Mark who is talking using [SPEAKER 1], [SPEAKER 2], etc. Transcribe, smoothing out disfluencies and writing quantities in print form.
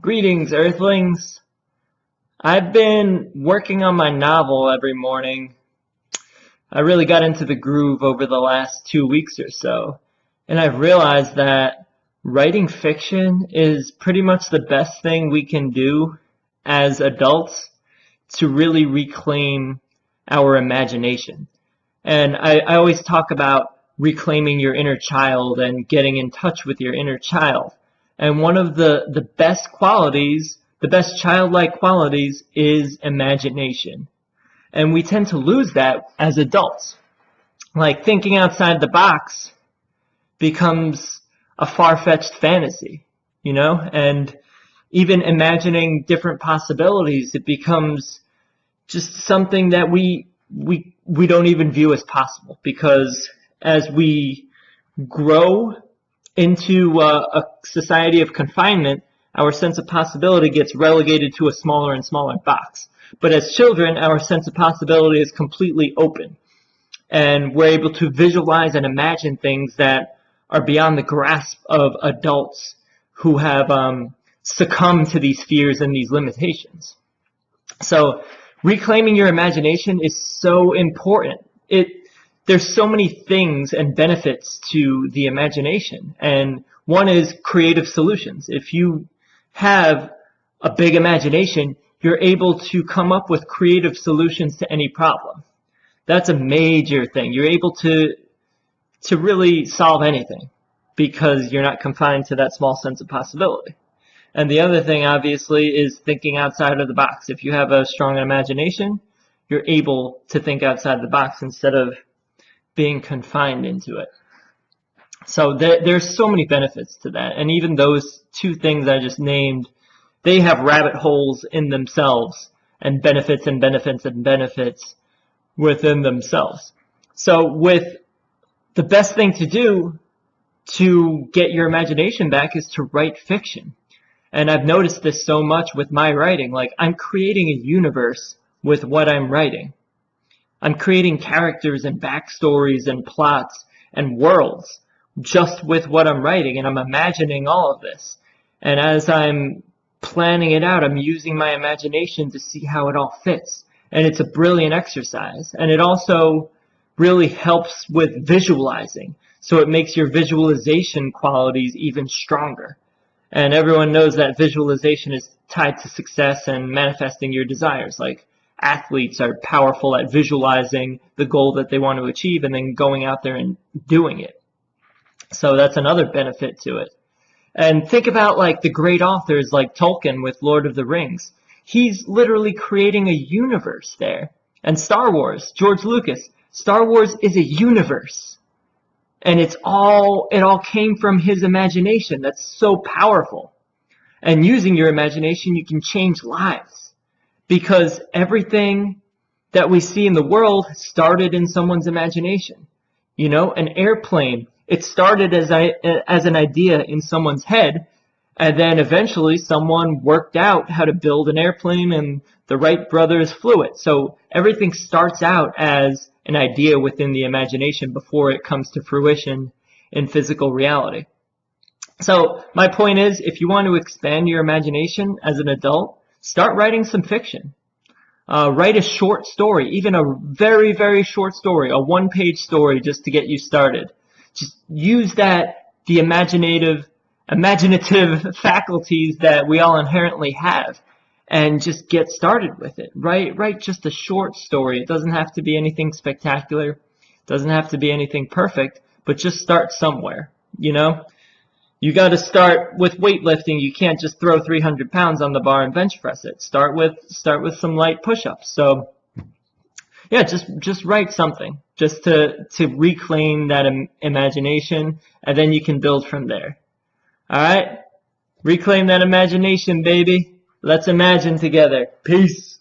[SPEAKER 1] Greetings, Earthlings. I've been working on my novel every morning. I really got into the groove over the last 2 weeks or so, and I've realized that writing fiction is pretty much the best thing we can do as adults to really reclaim our imagination. And I always talk about reclaiming your inner child and getting in touch with your inner child. And one of the best qualities, the best childlike qualities, is imagination. And we tend to lose that as adults. Like, thinking outside the box becomes a far-fetched fantasy, you know? And even imagining different possibilities, it becomes just something that we don't even view as possible, because as we grow into a society of confinement, our sense of possibility gets relegated to a smaller and smaller box. But as children, our sense of possibility is completely open, and we're able to visualize and imagine things that are beyond the grasp of adults who have succumbed to these fears and these limitations. So reclaiming your imagination is so important. There's so many things and benefits to the imagination, and one is creative solutions. If you have a big imagination, you're able to come up with creative solutions to any problem. That's a major thing. You're able to really solve anything because you're not confined to that small sense of possibility. And the other thing, obviously, is thinking outside of the box. If you have a strong imagination, you're able to think outside the box instead of being confined into it. So there's so many benefits to that. And even those two things I just named, they have rabbit holes in themselves, and benefits and benefits and benefits within themselves. So with the best thing to do to get your imagination back is to write fiction. And I've noticed this so much with my writing. Like, I'm creating a universe with what I'm writing. I'm creating characters and backstories and plots and worlds just with what I'm writing, and I'm imagining all of this. And as I'm planning it out, I'm using my imagination to see how it all fits. And it's a brilliant exercise. And it also really helps with visualizing. So it makes your visualization qualities even stronger. And everyone knows that visualization is tied to success and manifesting your desires. Like, athletes are powerful at visualizing the goal that they want to achieve and then going out there and doing it. So that's another benefit to it. And think about, like, the great authors like Tolkien with Lord of the Rings. He's literally creating a universe there. And Star Wars, George Lucas, Star Wars is a universe. And it all came from his imagination. That's so powerful. And using your imagination, you can change lives. Because everything that we see in the world started in someone's imagination. You know, an airplane, it started as an idea in someone's head, and then eventually someone worked out how to build an airplane, and the Wright brothers flew it. So everything starts out as an idea within the imagination before it comes to fruition in physical reality. So my point is, if you want to expand your imagination as an adult, start writing some fiction. Write a short story, even a very, very short story, a one-page story, just to get you started. Just use the imaginative faculties that we all inherently have, and just get started with it. Write just a short story. It doesn't have to be anything spectacular. It doesn't have to be anything perfect, but just start somewhere, you know? You got to start with weightlifting. You can't just throw 300 pounds on the bar and bench press it. Start with some light push-ups. So yeah, just write something just to reclaim that imagination, and then you can build from there. All right? Reclaim that imagination, baby. Let's imagine together. Peace.